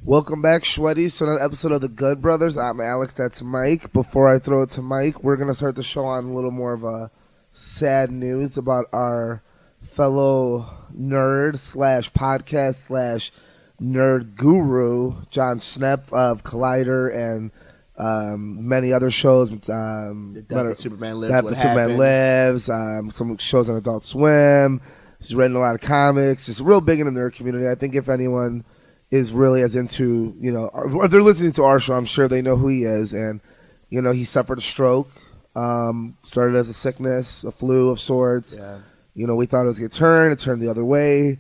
Welcome back, Shweddies, to another episode of The Good Brothers. I'm Alex, that's Mike. Before I throw it to Mike, we're going to start the show on a little more of a sad news about our fellow nerd slash podcast slash nerd guru, John Schnepp of Collider and many other shows. Death of Superman Lives. Death of Superman Lives, some shows on Adult Swim. He's written a lot of comics, just real big in the nerd community. I think if anyone is really as into, or they're listening to our show, I'm sure they know who he is. And, he suffered a stroke, started as a sickness, a flu of sorts. Yeah. We thought it was going to turn. It turned the other way.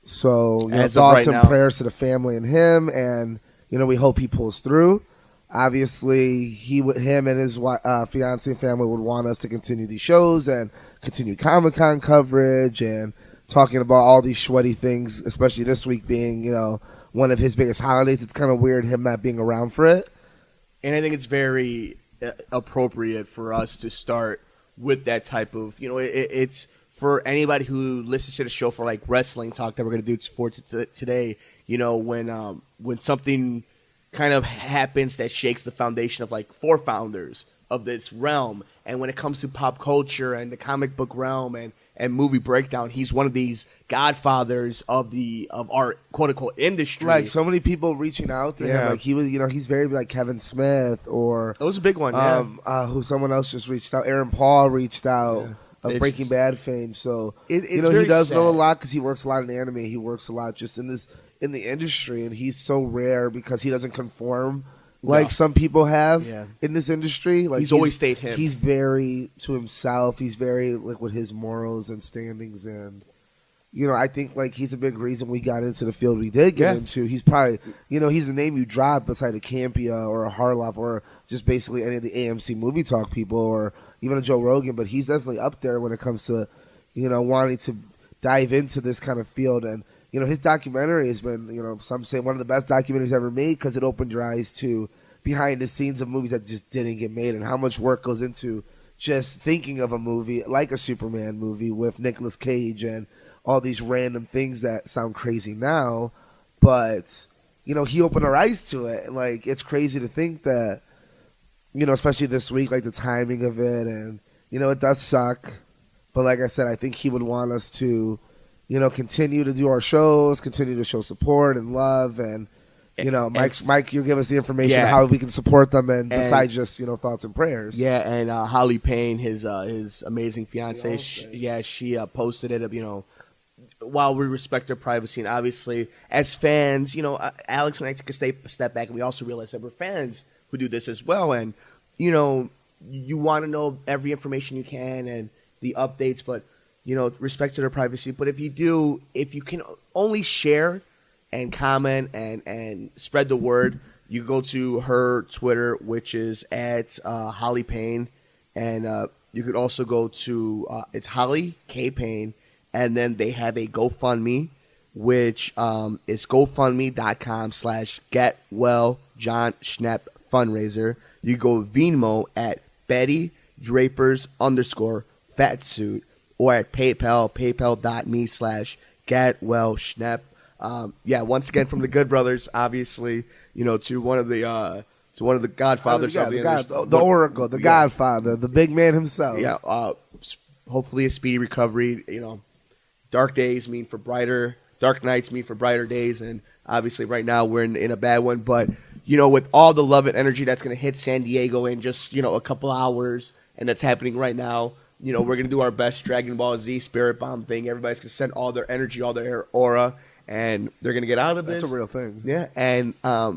So, thoughts and prayers to the family and him. And, we hope he pulls through. Obviously, him and his fiance and family would want us to continue these shows and continue Comic-Con coverage and talking about all these Shweddy things, especially this week being, one of his biggest holidays. It's kind of weird him not being around for it. And I think it's very appropriate for us to start with that type of, it's for anybody who listens to the show for like wrestling talk that we're going to do for today, when something kind of happens that shakes the foundation of like four founders of this realm. And when it comes to pop culture and the comic book realm and movie breakdown, he's one of these godfathers of our quote unquote industry. Like so many people reaching out to him. Like he was, he's very like Kevin Smith or that was a big one. Who someone else just reached out. Aaron Paul reached out of Breaking Bad fame. So it's he does sad. Know a lot because he works a lot in anime. He works a lot just in the industry, and he's so rare because he doesn't conform. Like some people have in this industry. Like he's always stayed him. He's very to himself. He's very like with his morals and standings. And, I think like he's a big reason we got into the field we did get into. He's probably, he's the name you drop beside a Campia or a Harloff or just basically any of the AMC movie talk people or even a Joe Rogan. But he's definitely up there when it comes to, wanting to dive into this kind of field. And, his documentary has been, some say one of the best documentaries ever made because it opened your eyes to behind the scenes of movies that just didn't get made and how much work goes into just thinking of a movie like a Superman movie with Nicolas Cage and all these random things that sound crazy now. But, he opened our eyes to it. Like, it's crazy to think that, especially this week, like the timing of it and, it does suck. But like I said, I think he would want us to continue to do our shows, continue to show support and love, and Mike, you'll give us the information on how we can support them, and besides just thoughts and prayers. Yeah, and Holly Payne, his amazing fiance, she posted it. While we respect their privacy, and obviously as fans, Alex and I take a step back, and we also realize that we're fans who do this as well, and you want to know every information you can and the updates, but. Respect to their privacy. But if you can only share and comment and spread the word, you go to her Twitter, which is at Holly Payne. And you could also go to, it's Holly K. Payne. And then they have a GoFundMe, which is GoFundMe.com/GetWellJohnSchnepp fundraiser. You go Venmo at Betty Drapers _fatsuit. Or at PayPal, paypal.me/GetWellSchnepp. Once again from the Good Brothers, obviously, to one of the godfathers of the industry. The Oracle, the Godfather, the big man himself. Yeah, hopefully a speedy recovery. Dark nights mean for brighter days, and obviously right now we're in a bad one. But with all the love and energy that's going to hit San Diego in just a couple hours, and that's happening right now. We're going to do our best Dragon Ball Z Spirit Bomb thing. Everybody's going to send all their energy, all their aura, and they're going to get out of this. That's a real thing. Yeah, and, I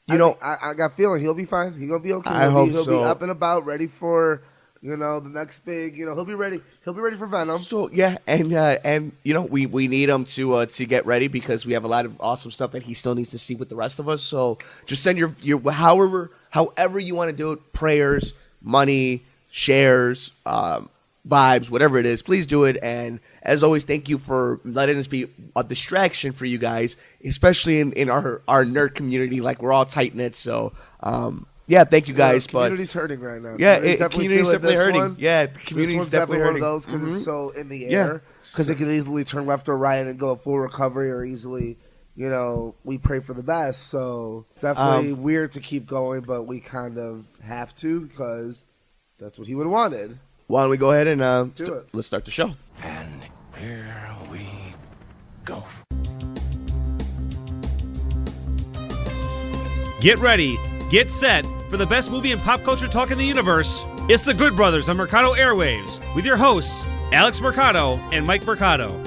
got a feeling he'll be fine. He's going to be okay. He'll be up and about, ready for, the next big, he'll be ready. He'll be ready for Venom. So, yeah, and we need him to get ready because we have a lot of awesome stuff that he still needs to see with the rest of us. So just send your however you want to do it, prayers, money, shares, vibes, whatever it is, please do it. And as always, thank you for letting us be a distraction for you guys, especially in our nerd community. Like, we're all tight knit. So thank you guys. The community's hurting right now. Yeah, the community's definitely hurting. Yeah, the community's definitely hurting. One of those because it's so in the air. Because it can easily turn left or right and go a full recovery, or easily we pray for the best. So definitely weird to keep going, but we kind of have to because that's what he would have wanted. Why don't we go ahead and let's start the show? And here we go. Get ready, get set for the best movie and pop culture talk in the universe. It's The Good Brothers on Mercado Airwaves with your hosts, Alex Mercado and Mike Mercado.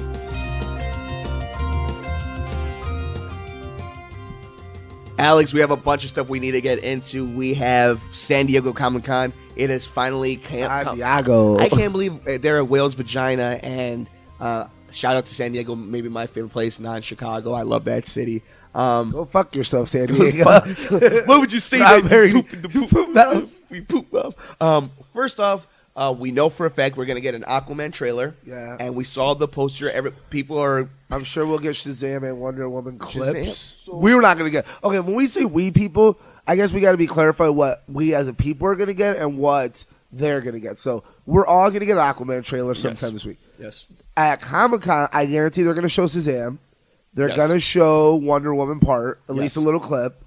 Alex, we have a bunch of stuff we need to get into. We have San Diego Comic-Con. It is finally San Diego. I can't believe they're at Whale's Vagina, and shout out to San Diego, maybe my favorite place, non-Chicago. I love that city. Go fuck yourself, San Diego. What would you say? We poop up. First off, we know for a fact we're going to get an Aquaman trailer. Yeah. And we saw the poster. I'm sure we'll get Shazam and Wonder Woman clips. Shazam? We're not going to get... Okay, when we say we people, I guess we got to be clarified what we as a people are going to get and what they're going to get. So we're all going to get an Aquaman trailer sometime this week. Yes. At Comic-Con, I guarantee they're going to show Shazam. They're going to show Wonder Woman part, at least a little clip.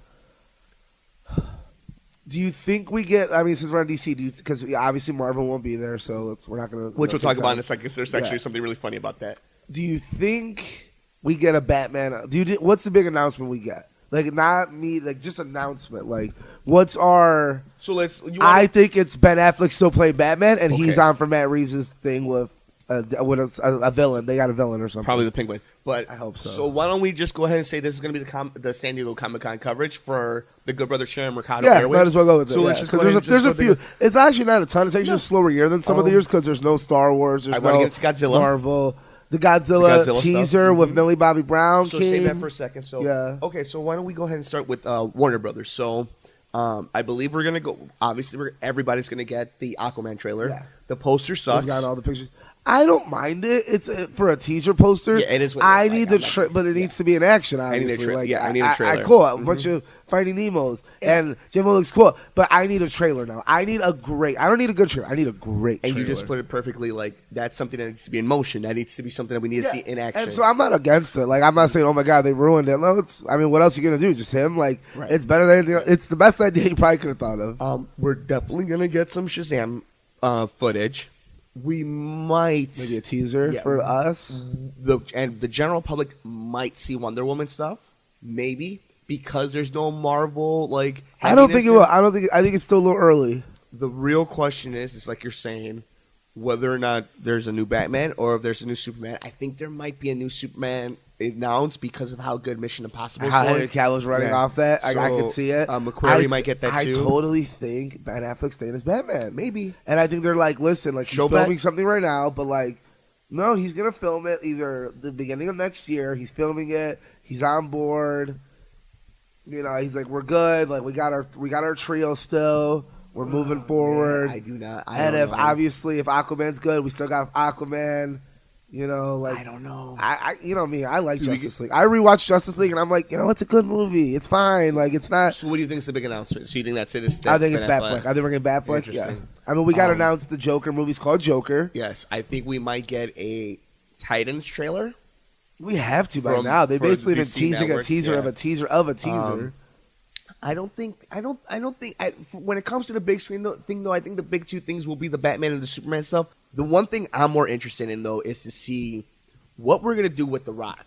Do you think we get? I mean, since we're on DC, because obviously Marvel won't be there, so we're not going to. Which we'll talk about in a second. There's actually something really funny about that. Do you think we get a Batman? What's the big announcement we get? Like not me, like just announcement. Like what's our? So I think it's Ben Affleck still playing Batman, and he's on for Matt Reeves' thing with a villain. They got a villain or something. Probably the Penguin. But I hope so. So why don't we just go ahead and say this is going to be the San Diego Comic-Con coverage for the Good Brothers sharing Mercado Airwaves? Yeah, might as well go with it. So let's just go ahead and there's a few. It's actually not a ton. It's actually a slower year than some of the years because there's no Star Wars. There's no Godzilla. Marvel. The Godzilla teaser stuff. with Millie Bobby Brown. So save that for a second. So yeah. So why don't we go ahead and start with Warner Brothers? So I believe we're gonna go. Obviously, everybody's gonna get the Aquaman trailer. Yeah. The poster sucks. We've got all the pictures. I don't mind it. It's for a teaser poster. Yeah, it is. I need the but it needs to be in action. Obviously, I need a trailer. Cool. A bunch of Finding Nemos and Jimbo looks cool, but I need a trailer now. I don't need a good trailer. I need a great trailer. And you just put it perfectly. Like that's something that needs to be in motion. That needs to be something that we need to see in action. And so I'm not against it. Like I'm not saying, oh my god, they ruined it. No, what else are you gonna do? Just him? Like it's better than anything else. It's the best idea you probably could have thought of. We're definitely gonna get some Shazam footage. We might maybe a teaser for us. And the general public might see Wonder Woman stuff, maybe because there's no Marvel I don't think it will. I think it's still a little early. The real question is like you're saying, whether or not there's a new Batman or if there's a new Superman. I think there might be a new Superman announced because of how good Mission Impossible is how going. Henry Cavill's running off that. So, I can see it. McQuarrie might get that too. I totally think Ben Affleck's staying as Batman. Maybe. And I think they're like, listen, he's filming something right now, but no, he's going to film it either the beginning of next year. He's filming it. He's on board. He's like, we're good. Like we got our trio still. We're moving forward. Man, I do not. If Aquaman's good, we still got Aquaman. I don't know. Me. I like Justice League. I rewatched Justice League, and I'm like, it's a good movie. It's fine. It's not. So what do you think is the big announcement? So you think that's it? I think it's Batfleck. I think we're getting Batfleck. Yeah. I mean, we got announced the Joker movie's called Joker. Yes, I think we might get a Titans trailer. We have to by now. They basically been teasing a teaser of a teaser of a teaser. I don't think. When it comes to the big screen thing, though, I think the big two things will be the Batman and the Superman stuff. The one thing I'm more interested in, though, is to see what we're gonna do with The Rock,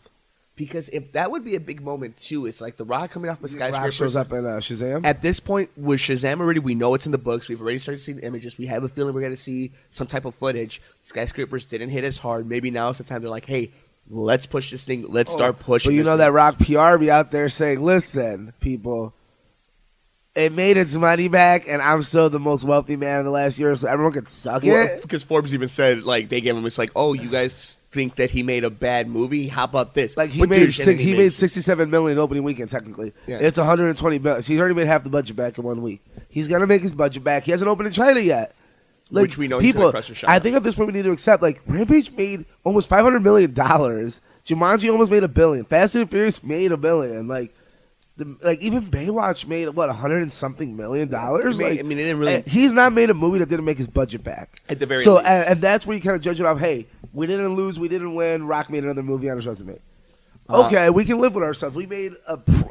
because if that would be a big moment too, it's like The Rock coming off a skyscraper. Rock shows up in Shazam. At this point, with Shazam already, we know it's in the books. We've already started to see the images. We have a feeling we're gonna see some type of footage. Skyscrapers didn't hit as hard. Maybe now is the time they're like, hey, let's push this thing. Let's start pushing. But that Rock PR be out there saying, listen, people. It made its money back, and I'm still the most wealthy man in the last year, so everyone could suck it. Because Forbes even said, they gave him, it's like, oh, you guys think that he made a bad movie? How about this? He made $67 million opening weekend, technically. Yeah. It's $120 million. So he's already made half the budget back in 1 week. He's going to make his budget back. He hasn't opened in China yet. Which we know he's going to crush the shot. I think at this point we need to accept, Rampage made almost $500 million. Jumanji almost made $1 billion. Fast and Furious made $1 billion. Even Baywatch made $100 and something million. It didn't really. He's not made a movie that didn't make his budget back at the very least. And that's where you kind of judge it off. Hey, we didn't lose, we didn't win. Rock made another movie on his resume. Okay, we can live with ourselves. We made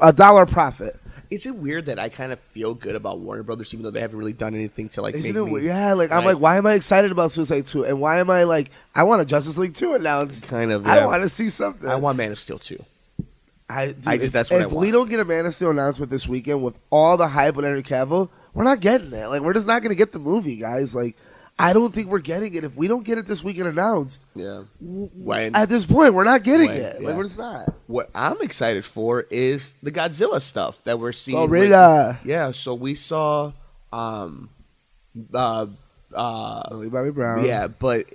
a dollar profit. Is it weird that I kind of feel good about Warner Brothers, even though they haven't really done anything to like Isn't make it me? weird? Yeah, like I'm Right. like, why am I excited about Suicide 2? And why am I like, I want a Justice League 2 announced. Kind of. I Yeah. want to see something. I want Man of Steel too. Dude, that's what I if we want. don't get a Man of Steel announcement this weekend with all the hype on Henry Cavill, we're not getting it. Like, we're just not going to get the movie, guys. Like, I don't think we're getting it. If we don't get it this weekend announced, Yeah. at this point, we're not getting When- it. yeah. Like, we're just not. What I'm excited for is the Godzilla stuff that we're seeing. Oh, really? Yeah. So we saw, Millie Bobby Brown. yeah. But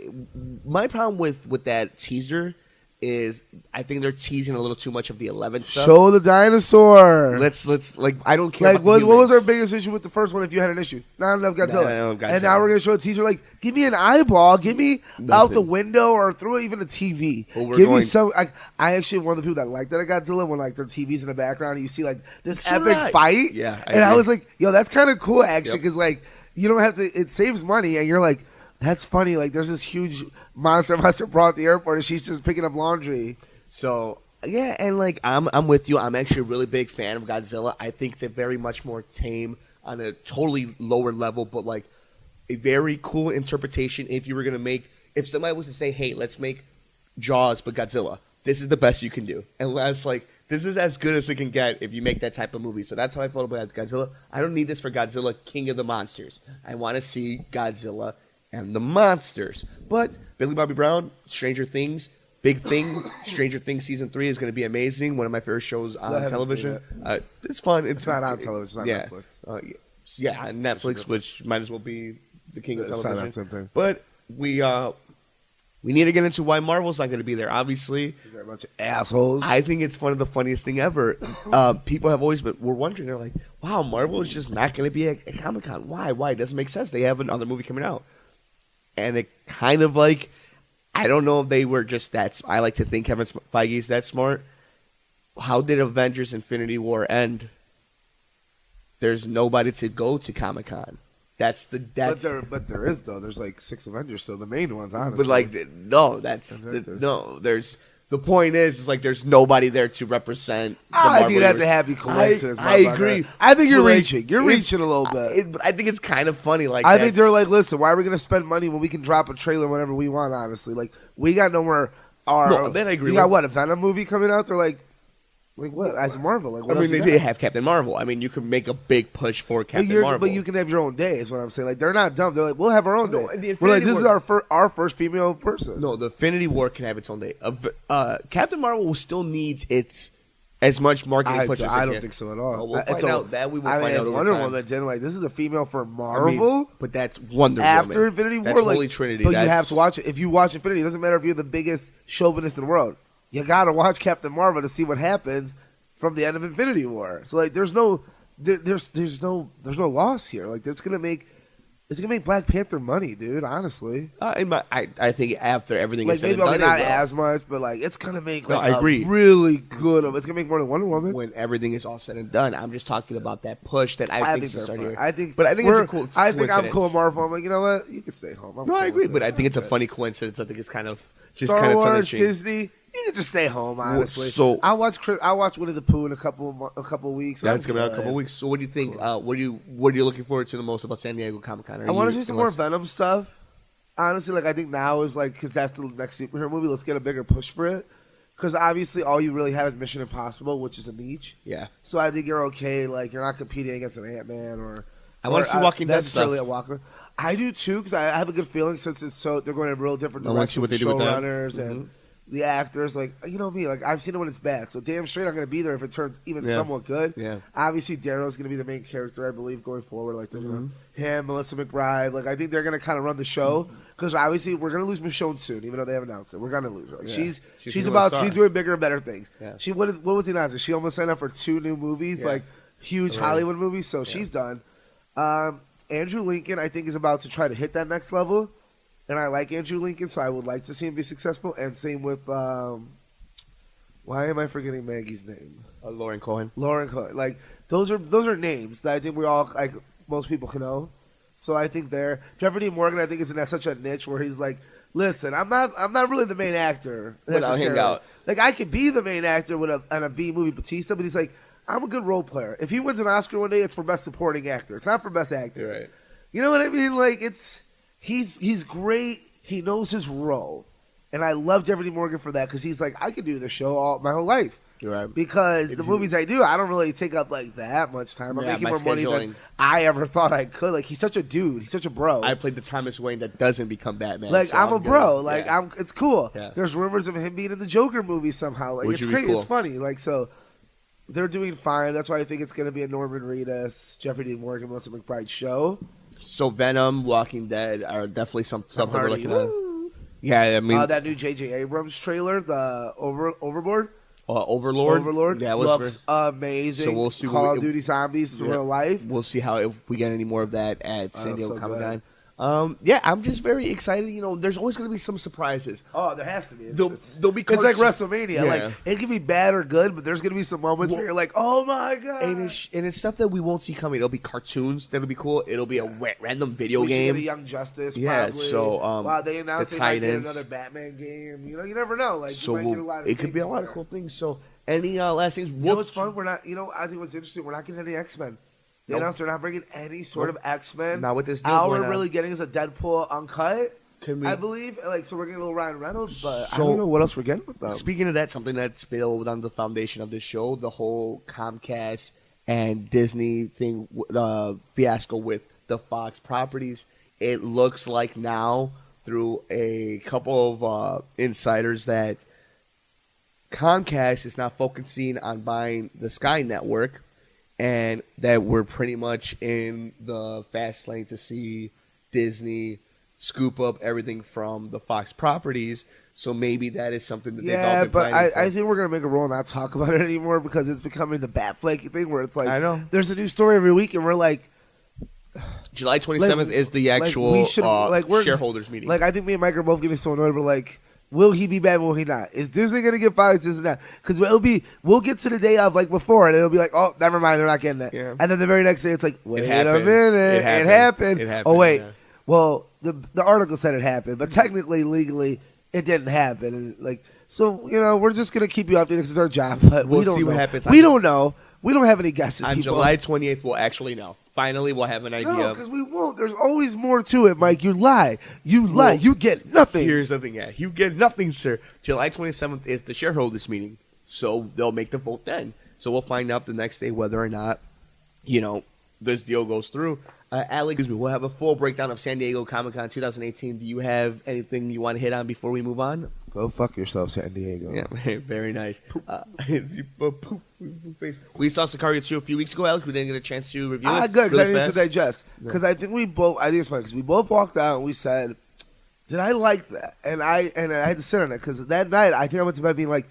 my problem with that teaser is I think they're teasing a little too much of the 11th stuff. Show the dinosaur. Let's like I don't care. Like, about the what was our humans. biggest issue with the first one if you had an issue? Not enough Godzilla. Not enough Godzilla. And now we're going to show a teaser like, give me an eyeball. Give me out Nothing. the window or through even a TV. Well, we're give me going- some. I actually am one of the people that like that at Godzilla when like their TV's in the background and you see like this So did epic I. fight. Yeah, I and I agree. was like, yo, that's kind of cool actually Yep. because like you don't have to, it saves money and you're like, that's funny. Like there's this huge monster brought at the airport and she's just picking up laundry. So yeah, and like I'm with you. I'm actually a really big fan of Godzilla. I think it's a very much more tame on a totally lower level, but like a very cool interpretation. If you were gonna make, if somebody was to say, "Hey, let's make Jaws but Godzilla," this is the best you can do, and that's like this is as good as it can get if you make that type of movie. So that's how I felt about Godzilla. I don't need this for Godzilla, King of the Monsters. I want to see Godzilla and the monsters. But Billy Bobby Brown, Stranger Things. Big thing, Stranger Things season 3 is going to be amazing. One of my favorite shows on haven't television. seen It's fun. It's not on television. It's on yeah. Netflix. Yeah, on Netflix, which might as well be the king of It's not television. that same thing. But we need to get into why Marvel's not going to be there. Obviously, They're a bunch of assholes. I think it's one of the funniest thing ever. People have always been were wondering. They're like, "Wow, Marvel is just not going to be at Comic-Con. Why? Why? It doesn't make sense. They have another movie coming out." And it kind of like, I don't know if they were just that. I like to think Kevin Feige's that smart. How did Avengers: Infinity War end? There's nobody to go to Comic-Con. But there is though. There's like 6 Avengers still, the main ones, honestly. But like no, There's the point is like there's nobody there to represent. The I Marvel think that's a universe. happy coincidence. I motherfucker. agree. I think you're But, like, reaching. You're it's- reaching a little bit. But I think it's kind of funny. Like I think they're that's- like, listen, why are we going to spend money when we can drop a trailer whenever we want? Honestly, like we got nowhere. No, then I agree. You got what, a Venom movie coming out? They're like what? As Marvel, like what I else mean, you they got? have Captain Marvel. I mean, you could make a big push for Captain Marvel. But you can have your own day. Is what I'm saying. Like they're not dumb. They're like, we'll have our own No, day. the We're like, Infinity this is War- our first female person. No, the Infinity War can have its own day. Captain Marvel still needs its as much marketing push as it I don't can. think so at all. Oh, we'll It's find out. That we will I find mean, out if over Wonder time. Woman didn't like this is a female for I mean, Marvel. but that's Wonder After Woman. Infinity War, That's like, Holy Trinity. But you That's- have to watch it. If you watch Infinity, it doesn't matter if you're the biggest chauvinist in the world. You gotta watch Captain Marvel to see what happens from the end of Infinity War. So like, there's no loss here. Like, it's gonna make Black Panther money, dude. Honestly, I think after everything like is said maybe and done, not it will. as much, but like it's gonna make No, like I agree. a really good. It's gonna make more than Wonder Woman. When everything is all said and done, I'm just talking about that push that I think they're should start fine. here. I think, but I think it's a cool. I think I'm coincidence. cool with Marvel. I'm like, you know what? You can stay home. I'm No, I cool agree, with but it. I think it's a funny coincidence. I think it's kind of just Star kind of Wars, something. Disney. You can just stay home, honestly. so- I watch Winnie the Pooh in a couple of weeks. Yeah, I'm it's gonna be out in a good. couple of weeks. So, what do you think? What are you looking forward to the most about San Diego Comic Con? I want to see some more Venom stuff. Honestly, like I think now is like because that's the next superhero movie. Let's get a bigger push for it. Because obviously, all you really have is Mission Impossible, which is a niche. Yeah, So I think you're okay. Like you're not competing against an Ant-Man or. I wanna see Walking Dead necessarily stuff. a Walker. I do too because I have a good feeling since it's so they're going in a real different I wanna see direction what with they the do with that. showrunners and the actors. Like you know me, like I've seen it when it's bad. So damn straight, I'm going to be there if it turns even Yeah. somewhat good. Yeah. Obviously, Darrow's going to be the main character, I believe, going forward. Like they're gonna him, Melissa McBride. Like I think they're going to kind of run the show because obviously we're going to lose Michonne soon, even though they haven't announced it. We're going to lose her. Like, Yeah. she's a star. she's doing bigger and better things. Yeah. She what was the announcement? She almost signed up for 2 new movies, Yeah. like huge Right. Hollywood movies. So she's done. Andrew Lincoln, I think, is about to try to hit that next level, and I like Andrew Lincoln, so I would like to see him be successful. And same with why am I forgetting Maggie's name? Lauren Cohen. Lauren Cohen. Like those are names that I think we all like most people can know. So I think there, Jeffrey Dean Morgan, I think is in that such a niche where he's like, listen, I'm not really the main actor. But I'll hang necessarily. out. Like I could be the main actor with a B movie Batista, but he's like, I'm a good role player. If he wins an Oscar one day, it's for best supporting actor. It's not for best actor. You're right. You know what I mean? Like he's great. He knows his role, and I love Jeffrey D. Morgan for that because he's like, I could do this show my whole life. You're right. Because the movies I do, I don't really take up like that much time. I'm making more money than I ever thought I could. Like he's such a dude. He's such a bro. I played the Thomas Wayne that doesn't become Batman. Like so I'm a bro. good. Like yeah. it's cool. Yeah. There's rumors of him being in the Joker movie somehow. Like Which it's would be great. cool. It's funny. Like so, they're doing fine. That's why I think it's going to be a Norman Reedus, Jeffrey Dean Morgan, Melissa McBride show. So Venom, Walking Dead are definitely something we're looking at. Woo. Yeah, I mean That new J.J. Abrams trailer, the Overboard. Overlord. Yeah, looks amazing. So we'll see Call of Duty Zombies in real life. We'll see if we get any more of that at San Diego so Comic Con. Yeah, I'm just very excited. You know, there's always going to be some surprises. Oh, there has to be. There'll be it's like cartoons. WrestleMania. Yeah. Like it can be bad or good, but there's going to be some moments where you're like, "Oh my god!" And it's stuff that we won't see coming. It'll be cartoons that'll be cool. It'll be a random video we game. Should get a Young Justice. Yeah, probably. so wow, they announced the they might get Titans. another Batman game. You know, you never know. Like So you might get a lot of it could be a lot of there. cool things. So any last things? You know what's fun? We're not. You know, I think what's interesting. We're not getting any X-Men. They announced they're not bringing any sort of X-Men. Not with this deal All going we're on. really getting is a Deadpool uncut. Can we? I believe. Like, so we're getting a little Ryan Reynolds, but I So- don't know what else we're getting with them. Speaking of that, something that's built on the foundation of this show, the whole Comcast and Disney thing, fiasco with the Fox properties. It looks like now, through a couple of insiders, that Comcast is not focusing on buying the Sky Network, and that we're pretty much in the fast lane to see Disney scoop up everything from the Fox properties. So maybe that is something that they've all Yeah, been but planning for. I think we're gonna make a rule and not talk about it anymore because it's becoming the Batflake thing where it's like I know. there's a new story every week and we're like July 27th is the actual we should we're shareholders meeting. Like I think me and Mike are both getting so annoyed. We're like, will he be bad? Will he not? Is Disney gonna get fired? Disney not? Because we'll get to the day of like before and it'll be like, oh, never mind, they're not getting that. Yeah. And then the very next day it's like, wait a happened. minute, It happened. it happened. It happened, Oh wait, yeah. well the article said it happened, but technically legally it didn't happen. And like so, you know, we're just gonna keep you updated because it's our job. But We'll we don't see what know. happens. We don't know. We don't have any guesses. on people. July 28th, we'll actually know. Finally, we'll have an idea. No, of- because we won't. There's always more to it, Mike. You lie. You lie. Well, You get nothing. Here's the thing, yeah. You get nothing, sir. July 27th is the shareholders meeting. So they'll make the vote then. So we'll find out the next day whether or not, you know, this deal goes through. Alex, we'll have a full breakdown of San Diego Comic-Con 2018. Do you have anything you want to hit on before we move on? Go fuck yourself, San Diego. Yeah, very nice. We saw Sicario 2 a few weeks ago, Alex. We didn't get a chance to review it. Good, because really I need to fast. digest. Because I think I think it's funny, because we both walked out and we said, did I like that? And I had to sit on it, because that night, I think I went to bed being like,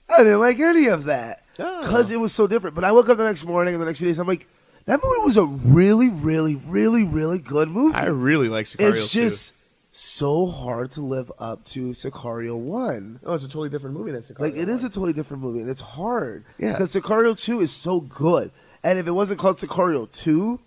I didn't like any of that. Because it was so different. But I woke up the next morning and the next few days, I'm like, that movie was a really, really, really, really good movie. I really like Sicario It's 2. just so hard to live up to Sicario 1. Oh, it's a totally different movie than Sicario. Like, it is a totally different movie, and it's hard. Yeah. Because Sicario 2 is so good. And if it wasn't called Sicario 2,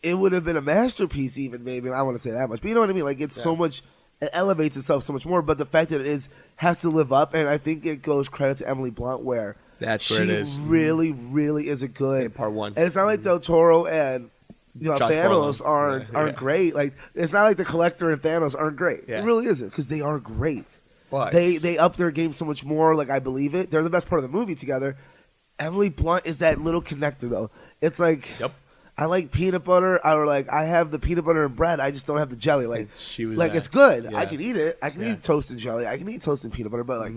it would have been a masterpiece even, maybe. I don't want to say that much. But you know what I mean? Like, it's so much, it elevates itself so much more. But the fact that it has to live up, and I think it goes credit to Emily Blunt, where That's where it is. she really, really is a good. In part one. And it's not like Del Toro and Josh Thanos Brolin. aren't great. Like, it's not like the Collector and Thanos aren't great. Yeah. It really isn't, because they are great. But They up their game so much more. Like, I believe it. They're the best part of the movie together. Emily Blunt is that little connector, though. It's like, Yep. I like peanut butter. I have the peanut butter and bread. I just don't have the jelly. Like, She was like that. it's good. Yeah. I can eat it. I can Yeah. eat toast and jelly. I can eat toast and peanut butter. But like,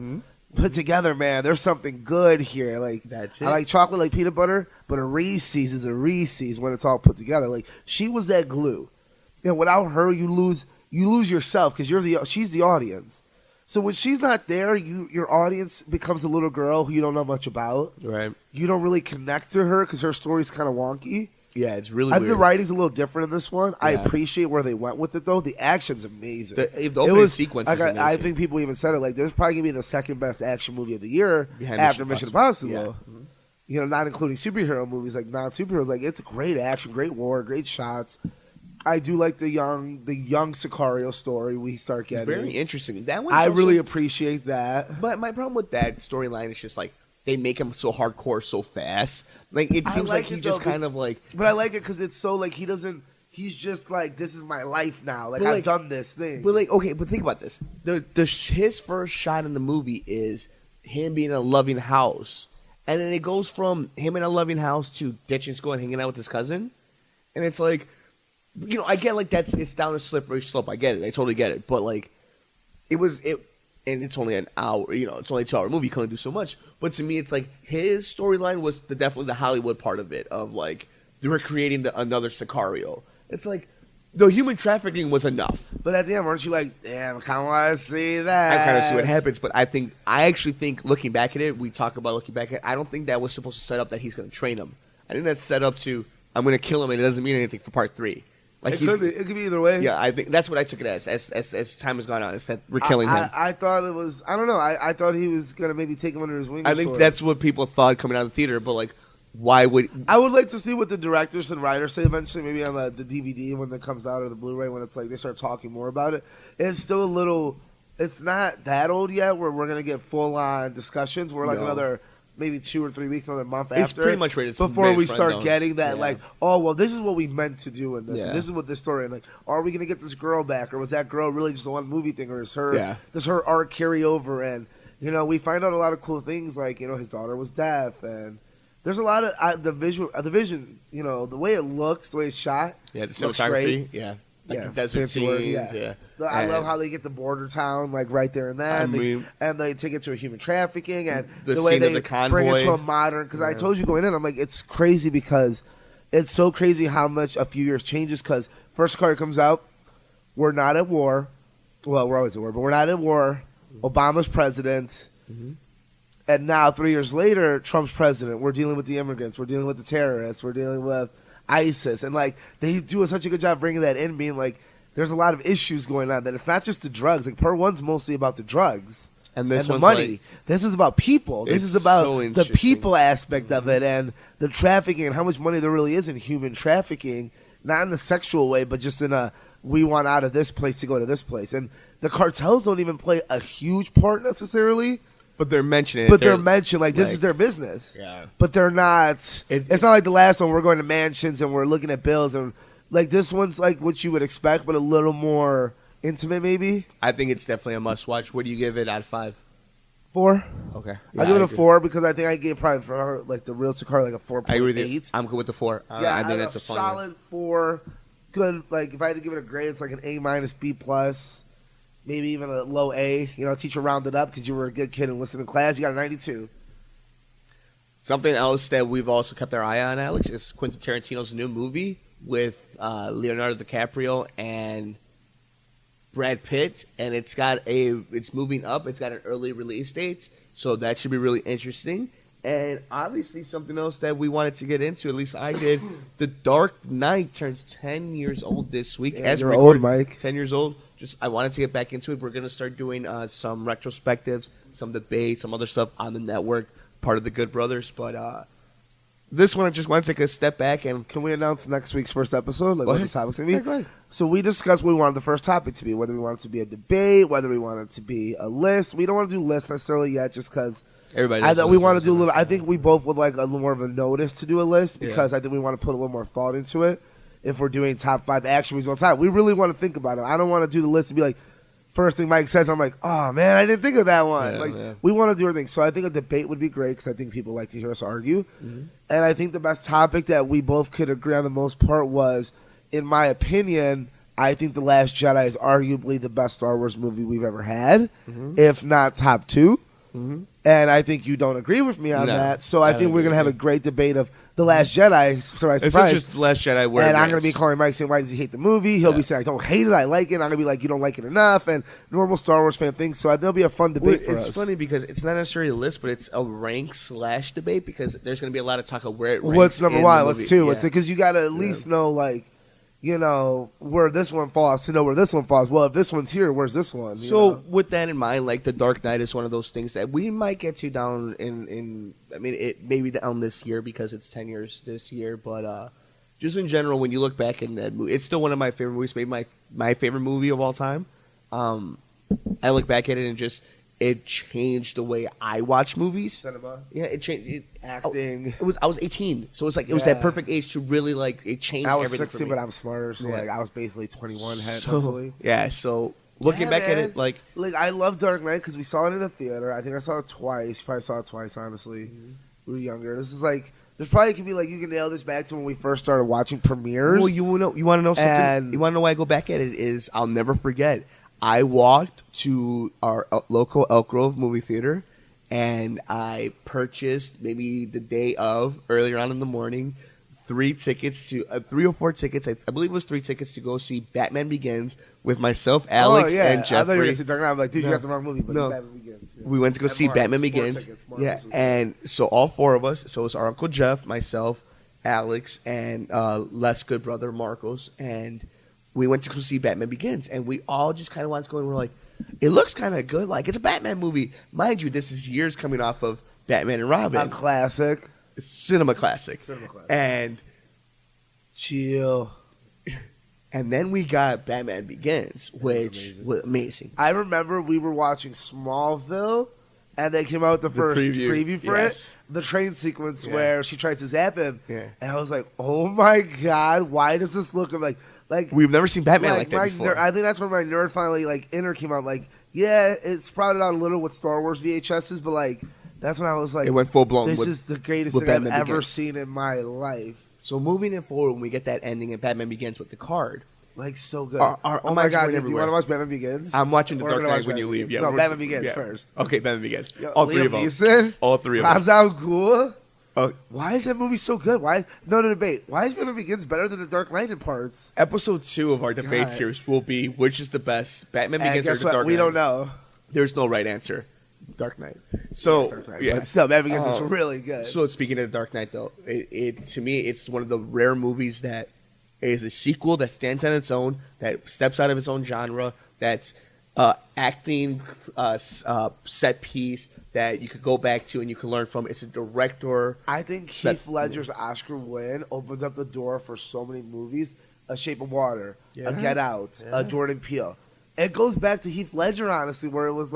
put together, man, there's something good here. Like, That's I it. like chocolate like peanut butter, but a Reese's is a Reese's when it's all put together. Like, she was that glue. And without her, you lose yourself, because she's the audience. So when she's not there, your audience becomes a little girl who you don't know much about. Right. You don't really connect to her because her story's kind of wonky. Yeah, it's really I think weird. the writing's a little different in this one. I Yeah. appreciate where they went with it, though. The action's amazing. The opening sequence is like, I amazing. think people even said it. Like, there's probably gonna be the second best action movie of the year Behind after Mission Mission Impossible. Impossible. You know, not including superhero movies, like non-superheroes. Like, it's great action, great war, great shots. I do like the young Sicario story we start getting. Very interesting. That one. I really appreciate that. But my problem with that storyline is just like they make him so hardcore so fast. Like it seems like he just kind of like. But I like it because it's so like he doesn't. He's just like, this is my life now. Like I've done this thing. But like, okay, but think about this. His first shot in the movie is him being in a loving house, and then it goes from him in a loving house to ditching school and hanging out with his cousin, and it's like, you know, I get like it's down a slippery slope. I get it. I totally get it. But like, and it's only an hour. You know, it's only a 2-hour movie. You can only do so much. But to me, it's like his storyline was definitely the Hollywood part of it. Of like, they were creating another Sicario. It's like the human trafficking was enough. But at the end, weren't you like, damn, I kind of want to see that? I kind of see what happens, but I actually think looking back at it, we talk about looking back at it, I don't think that was supposed to set up that he's going to train him. I think that's set up to, I'm going to kill him and it doesn't mean anything for part 3. Like it could be either way. Yeah, I think that's what I took it as time has gone on. It's that we're killing him. I thought it was, I don't know, I thought he was going to maybe take him under his wing. I think that's what people thought coming out of the theater, but like, why would I would like to see what the directors and writers say eventually, maybe on the DVD when it comes out or the Blu-ray when it's like they start talking more about it. It's still a little, it's not that old yet where we're gonna get full on discussions. We're like another maybe 2 or 3 weeks, another month it's after. Pretty much ready before we start getting that like, oh well, this is what we meant to do in this, and this is what this story. And like, are we gonna get this girl back, or was that girl really just a one movie thing, or is does her arc carry over? And you know, we find out a lot of cool things like his daughter was deaf and. There's a lot of the vision, the way it looks, the way it's shot. Yeah, the cinematography. Yeah, like the desert scenes. Yeah. I love how they get the border town like right there and then, and they take it to a human trafficking and the way they bring it to a modern. Because I told you going in, I'm like, it's crazy because it's so crazy how much a few years changes. Because first card comes out, we're not at war. Well, we're always at war, but we're not at war. Obama's president. Mm-hmm. And now, 3 years later, Trump's president. We're dealing with the immigrants. We're dealing with the terrorists. We're dealing with ISIS. And, like, they do such a good job bringing that in, being like, there's a lot of issues going on. That it's not just the drugs. Like, part 1's mostly about the drugs and the money. Like, this is about people. This is about the people aspect of it and the trafficking and how much money there really is in human trafficking. Not in a sexual way, but just in a, we want out of this place to go to this place. And the cartels don't even play a huge part necessarily. But they're mentioning it. But they're mentioned like this is their business. Yeah. But they're not. It's not like the last one. We're going to mansions and we're looking at bills and like this one's like what you would expect, but a little more intimate maybe. I think it's definitely a must watch. What do you give it out of 5? 4. Okay. I give it a 4 because I think I gave probably for her, like the real Sicario like a 4.8. I agree with you. I'm good with the 4. I think that's a fun solid one. 4. Good. Like if I had to give it a grade, it's like an A- B+. Maybe even a low A. Teacher rounded up because you were a good kid and listened to class. You got a 92. Something else that we've also kept our eye on, Alex, is Quentin Tarantino's new movie with Leonardo DiCaprio and Brad Pitt, and it's moving up. It's got an early release date, so that should be really interesting. And obviously something else that we wanted to get into, at least I did, The Dark Knight turns 10 years old this week. Yeah, you're old, Mike. 10 years old. I wanted to get back into it. We're going to start doing some retrospectives, some debates, some other stuff on the network, part of the Good Brothers. But this one, I just want to take a step back. And can we announce next week's first episode? Like what the topic's going to be? Yeah, go ahead. So we discussed what we wanted the first topic to be, whether we wanted it to be a debate, whether we wanted it to be a list. We don't want to do lists necessarily yet just because we want to do a little. I think we both would like a little more of a notice to do a list because I think we want to put a little more thought into it. If we're doing top 5 action movies all the time, we really want to think about it. I don't want to do the list and be like, first thing Mike says, I'm like, oh man, I didn't think of that one. We want to do everything. So I think a debate would be great because I think people like to hear us argue. Mm-hmm. And I think the best topic that we both could agree on the most part was, in my opinion, I think The Last Jedi is arguably the best Star Wars movie we've ever had, if not top 2. Mm-hmm. And I think you don't agree with me on that. So I think we're going to have a great debate of The Last Jedi. Surprise. It's not just The Last Jedi. And I'm going to be calling Mike saying, why does he hate the movie? He'll be saying, I don't hate it, I like it. I'm going to be like, you don't like it enough. And normal Star Wars fan things. So there'll be a fun debate for us. It's funny because it's not necessarily a list, but it's a rank/debate because there's going to be a lot of talk of where it ranks. What's number 1? What's 2? Because you got to at least know, like, where this one falls to know where this one falls. Well, if this one's here, where's this one? With that in mind, like The Dark Knight is one of those things that we might get to down in it may be down this year because it's 10 years this year, but just in general, when you look back in that movie, it's still one of my favorite movies. Maybe my favorite movie of all time. I look back at it and just it changed the way I watch movies. Cinema. Yeah, it changed Acting. I was 18, so it was that perfect age to really it changed. I was everything 16, for me. but I'm smarter, so I was basically 21 So mentally. yeah, so looking back at it, I love Dark Knight because we saw it in the theater. I think I saw it twice. Probably saw it twice, honestly. We were younger. This is there's probably could be you can nail this back to when we first started watching premieres. Well, you want to know something? You want to know why I go back at it? Is I'll never forget. I walked to our local Elk Grove movie theater, and I purchased maybe the day of, earlier on in the morning, 3 or 4 tickets. I believe it was 3 tickets to go see Batman Begins with myself, Alex, and Jeffrey. I thought you were going to see Dark Knight. I'm like, dude, you got the wrong movie, but No. Batman Begins. Yeah. We went to go see Batman Begins. Yeah, and so all 4 of us. So it was our Uncle Jeff, myself, Alex, and less good brother Marcos, and we went to go see Batman Begins, and we all just kind of wanted to go, and we're like, it looks kind of good. It's a Batman movie. Mind you, this is years coming off of Batman and Robin. A classic. Cinema classic. And chill. And then we got Batman Begins, which was amazing. I remember we were watching Smallville, and they came out with the first preview for it. The train sequence where she tried to zap him. Yeah. And I was like, oh my God, why does this look like we've never seen Batman like that before. I think that's when my nerd finally inner came out. Yeah, it sprouted out a little with Star Wars VHSs, but that's when I was like, it went full blown. This is the greatest thing I've ever seen in my life. So moving it forward, when we get that ending and Batman Begins with the card, so good. Oh my God, do you want to watch Batman Begins? I'm watching The Dark Knight when you leave. Yeah, no, Batman Begins first. Okay, Batman Begins. All 3 of them. All 3 of them. Ra's al Ghul. Why is that movie so good? No debate. Why is Batman Begins better than The Dark Knight in parts? Episode 2 of our debate series will be which is the best, Batman Begins or The Dark Knight. We don't know. There's no right answer. Dark Knight. So Dark Knight, but still, Batman Begins is really good. So speaking of The Dark Knight, though, it to me it's one of the rare movies that is a sequel that stands on its own, that steps out of its own genre, that's acting set piece that you could go back to and you can learn from. It's a director. I think Heath Ledger's Oscar win opens up the door for so many movies. A Shape of Water, a Get Out, a Jordan Peele. It goes back to Heath Ledger, honestly, where it was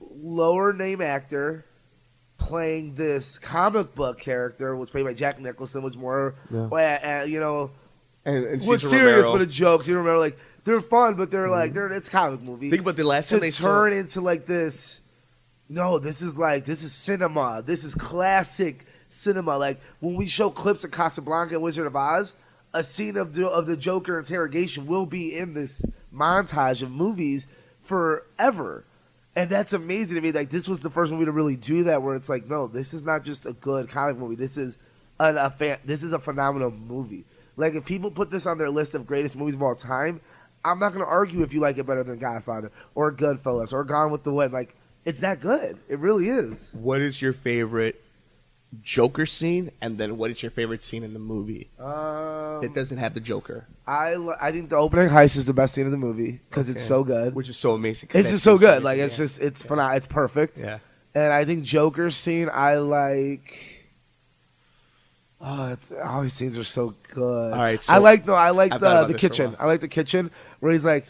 lower name actor playing this comic book character, was played by Jack Nicholson, was more, and was serious, but it jokes. You remember, they're fun, but they're it's comic movie. Think about the last time they turn into this. No, this is cinema. This is classic cinema. When we show clips of Casablanca and Wizard of Oz, a scene of the Joker interrogation will be in this montage of movies forever. And that's amazing to me. This was the first movie to really do that, where it's no, this is not just a good comic movie. This is a phenomenal movie. If people put this on their list of greatest movies of all time, I'm not going to argue if you like it better than Godfather or Goodfellas or Gone with the Wind. It's that good. It really is. What is your favorite Joker scene, and then what is your favorite scene in the movie? It doesn't have the Joker. I think the opening heist is the best scene of the movie because it's so good, which is so amazing. It's just so good. It's phenomenal. It's perfect. Yeah. And I think Joker scene I like. All these scenes are so good. All right, so I like the kitchen. I like the kitchen where he's I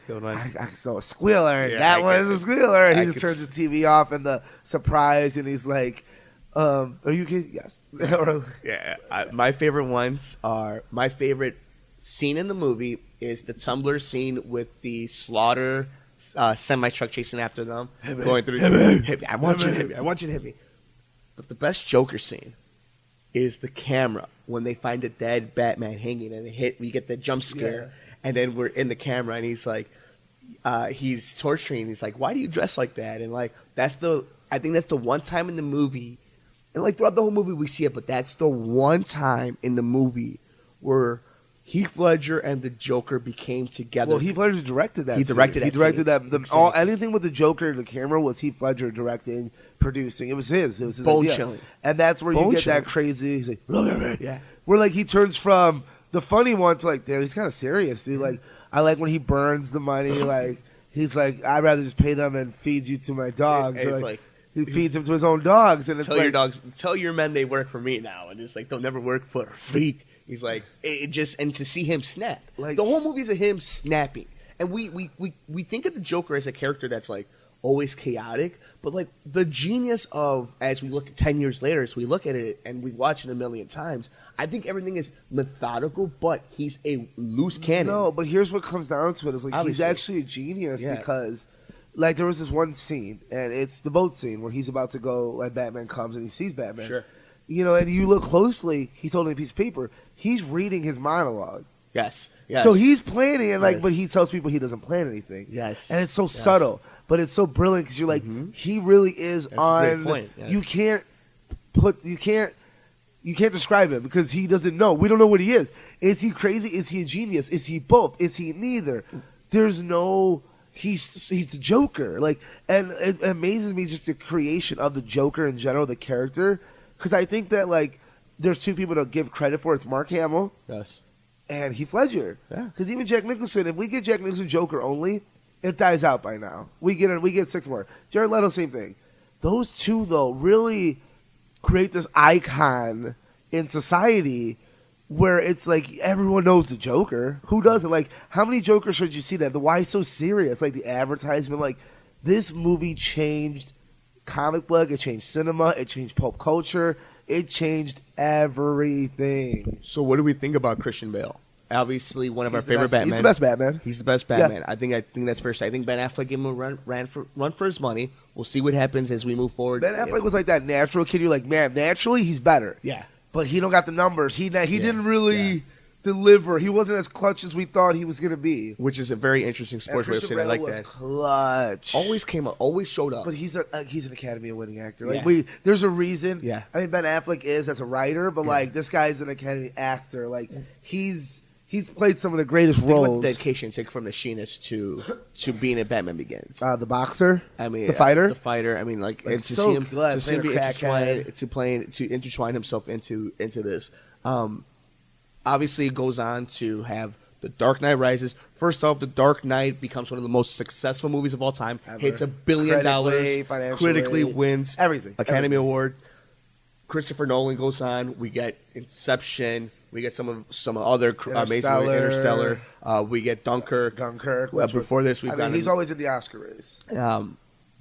saw a squealer. Yeah, that was a squealer. And he just turns his TV off and the surprise, and he's like. Are you kidding? Yes. Yeah. My favorite ones are my favorite scene in the movie is the Tumblr scene with the Slaughter semi truck chasing after them, going through. Hit me. I want you to hit me. I want you to hit me. But the best Joker scene is the camera when they find a dead Batman hanging and we get the jump scare, and then we're in the camera and he's he's torturing. He's like, "Why do you dress like that?" And I think that's the one time in the movie. And throughout the whole movie we see it, but that's the one time in the movie where Heath Ledger and the Joker became together. Well, Heath Ledger directed that. He directed that. Anything with the Joker and the camera was Heath Ledger directing, producing. It was his. It was his bone idea. chilling. And that's where you get that crazy. He's like, look at me. Yeah. Where he turns from the funny one to he's kind of serious, dude. I like when he burns the money. He's like, I'd rather just pay them and feed you to my dogs. It's he feeds them to his own dogs, and it's tell your dogs, tell your men they work for me now, and it's they'll never work for a freak. He's like, it just, and to see him snap. Like, the whole movie is of him snapping. And we think of the Joker as a character that's like always chaotic, but like the genius of, as we look at 10 years later, as we look at it and we watch it a million times, I think everything is methodical, but he's a loose cannon. No, but here's what comes down to it is like Obviously. he's actually a genius because like there was this one scene and it's the boat scene where he's about to go, like Batman comes and he sees Batman. Sure. You know, and you look closely, he's holding a piece of paper. He's reading his monologue. Yes. So he's planning and like, Yes. but he tells people he doesn't plan anything. Yes. And it's so subtle, but it's so brilliant because you're like, he really is That's a great point, yeah. You can't describe him because he doesn't know. We don't know what he is. Is he crazy? Is he a genius? Is he both? Is he neither? There's no. He's the Joker. Like, and it amazes me just the creation of the Joker in general, the character, because I think that like there's two people to give credit for. It's Mark Hamill. Yes. And Heath Ledger. Yeah. Because even Jack Nicholson, if we get Jack Nicholson Joker only, it dies out by now. We get 6 more. Jared Leto, same thing. Those two, though, really create this icon in society where it's like everyone knows the Joker. Who doesn't? Like, how many Jokers should you see that? The why so serious? Like, the advertisement. Like, this movie changed comic book. It changed cinema. It changed pop culture. It changed everything. So what do we think about Christian Bale? Obviously, one of our favorite Batman. He's the best Batman. He's the best Batman. I think that's fair to say. I think Ben Affleck gave him a run for his money. We'll see what happens as we move forward. Ben Affleck was like that natural kid. You're like, man, naturally he's better. Yeah. But he don't got the numbers. He didn't really deliver. He wasn't as clutch as we thought he was going to be. Which is a very interesting sports way of saying I like that. Clutch. Always came up. Always showed up. But he's an Academy winning actor. Like Yeah. there's a reason. Yeah. I mean, Ben Affleck is as a writer, but like this guy's an Academy actor. Like he's played some of the greatest Think about roles. the dedication take from Machinist to being a Batman Begins. The boxer. I mean, the fighter. The fighter. I mean, like Like, to so see him glad to see him be playing a crackhead. to intertwine himself into this. Obviously, it goes on to have The Dark Knight Rises. First off, The Dark Knight becomes one of the most successful movies of all time. Ever. Hits $1 billion, Financially, critically wins everything. Academy Award. Christopher Nolan goes on. We get Inception. We get some other amazing movies. Interstellar. We get Dunkirk. Before this, he's always in the Oscar race.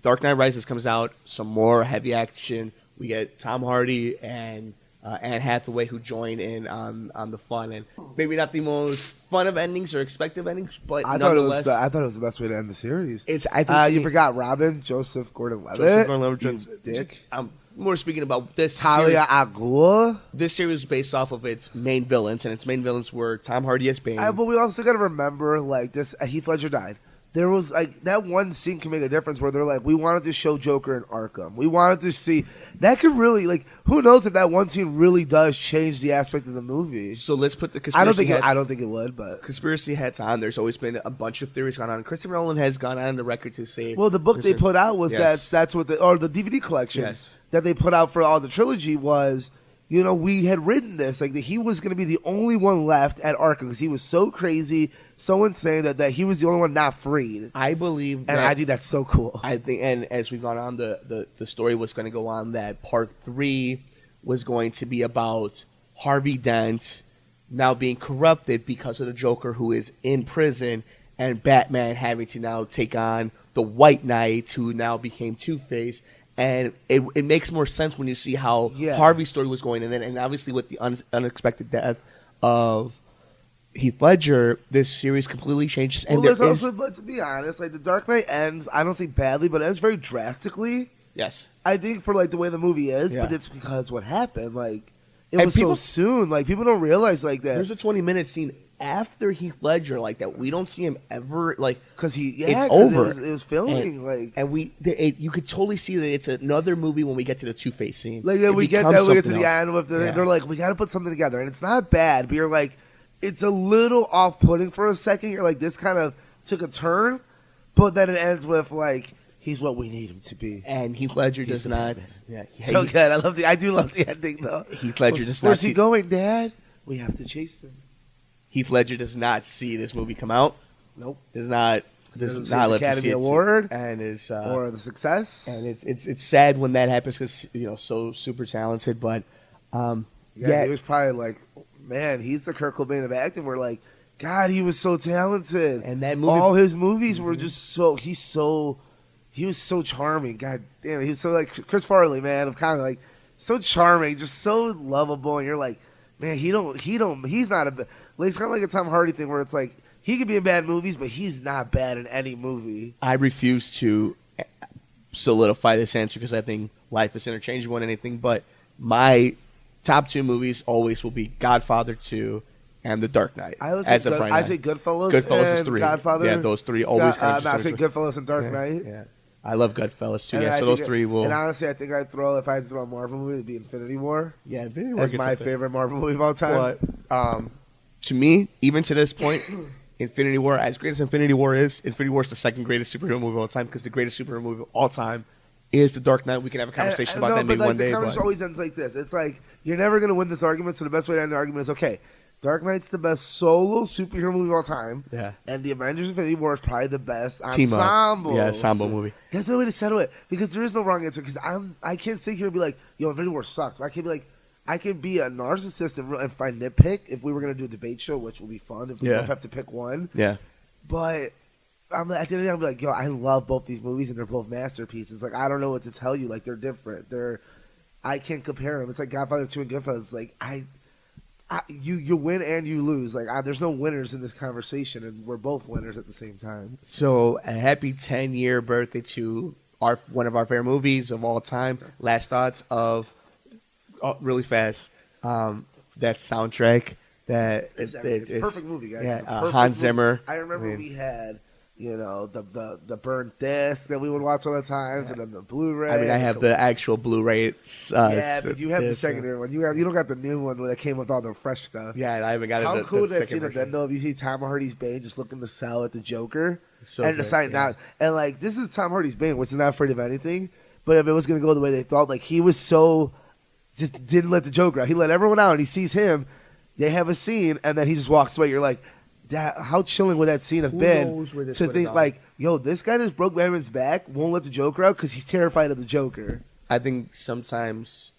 Dark Knight Rises comes out. Some more heavy action. We get Tom Hardy and Anne Hathaway who join in on the fun, and maybe not the most fun of endings or expected endings, but nonetheless, I thought it was the best way to end the series. I think you forgot Robin, Joseph Gordon-Levitt. Joseph Gordon-Levitt, you dick. I'm more speaking about this Talia series. al Ghul. This series is based off of its main villains, and its main villains were Tom Hardy as Bane. But we also got to remember, like, this Heath Ledger died. There was, like, that one scene can make a difference where they're like, we wanted to show Joker in Arkham. We wanted to see. That could really, like, who knows if that one scene really does change the aspect of the movie. So let's put the conspiracy I don't think it would, but. Conspiracy hats on. There's always been a bunch of theories going on. Christopher Nolan has gone on the record to say. Well, the book they put out was Yes. that's what or the DVD collection Yes. that they put out for all the trilogy was, you know, we had written this, like, that he was going to be the only one left at Arkham because he was so crazy, so insane that he was the only one not freed. I believe And that, I think that's so cool. I think, and as we've gone on, the story was going to go on that part 3 was going to be about Harvey Dent now being corrupted because of the Joker who is in prison, and Batman having to now take on the White Knight who now became Two-Face. And it makes more sense when you see how Harvey's story was going, and obviously with the unexpected death of Heath Ledger, this series completely changes. And Let's be honest, like, the Dark Knight ends, I don't say badly, but it ends very drastically. Yes, I think for, like, the way the movie is, Yeah. but it's because what happened, like, it And was people- so soon. Like, people don't realize, like, that. there's a 20-minute scene after Heath Ledger like that. We don't see him ever like Because it's over. It was filming, and you could totally see that it's another movie when we get to the Two-Face scene. Like It we get becomes that, we get to something the else. end with Yeah. they're like, we got to put something together, and it's not bad, but you're like, it's a little off-putting for a second. You're like, this kind of took a turn, but then it ends with like, he's what we need him to be. And Heath Ledger does the not. Batman. Yeah, So good. I do love the ending though. Heath Ledger does not. Where's he going, Dad? We have to chase him. Heath Ledger does not see this movie come out. Nope. Does not. Doesn't Does see not his let to Academy see it Award and is or the success. and it's sad when that happens because so super talented, but He was probably like man, he's the Kurt Cobain of acting. We're like, God, he was so talented. And that movie, all his movies were just he was so charming. God damn, he was so like Chris Farley, man. I'm kind of like so charming, just so lovable. And you're like, man, he's not like, it's kind of like a Tom Hardy thing where it's like he could be in bad movies, but he's not bad in any movie. I refuse to solidify this answer because I think life is interchangeable and anything, but my top 2 movies always will be Godfather 2 and The Dark Knight. I say Goodfellas. Goodfellas is and 3. Godfather. Yeah, those 3 always come. I say Goodfellas and Dark Knight. Yeah. I love Goodfellas too. And yeah, so those 3 will. And honestly, I think if I had to throw a Marvel movie, it'd be Infinity War. Yeah, Infinity War. That's my favorite Marvel movie of all time. But to me, even to this point, Infinity War, as great as Infinity War is the second greatest superhero movie of all time because the greatest superhero movie of all time is The Dark Knight. We can have a conversation about that maybe one day. The conversation always ends like this. It's like you're never going to win this argument, so the best way to end the argument is, okay, Dark Knight's the best solo superhero movie of all time. Yeah. And the Avengers Infinity War is probably the best Team ensemble. Up. Yeah, ensemble movie. That's the way to settle it because there is no wrong answer because I can't sit here and be like, yo, Infinity War sucks. But I can be like, I can be a narcissist and find nitpick if we were going to do a debate show, which will be fun if we both have to pick one. Yeah. But at the end of the day, I'm like, yo, I love both these movies and they're both masterpieces. Like, I don't know what to tell you. Like, they're different. I can't compare them. It's like Godfather 2 and Goodfellas. Like, you win and you lose. Like, there's no winners in this conversation, and we're both winners at the same time. So, a happy 10-year birthday to one of our favorite movies of all time. Last thoughts of really fast. That soundtrack. It's a perfect movie, guys. Yeah, Hans Zimmer. I remember we had, the burnt disc that we would watch all the time, and then the Blu-ray. I mean, I have the actual Blu-ray. But you have the secondary one. You don't got the new one that came with all the fresh stuff. Yeah, I haven't got it. How cool would that scene have been, though, if you see Tom Hardy's Bane just looking to sell at the Joker and decide not. And, like, this is Tom Hardy's Bane, which is not afraid of anything. But if it was going to go the way they thought, like, he was so just didn't let the Joker out. He let everyone out, and he sees him. They have a scene, and then he just walks away. You're like, how chilling would that scene have been to think, like, yo, this guy just broke Batman's back, won't let the Joker out because he's terrified of the Joker. I think sometimes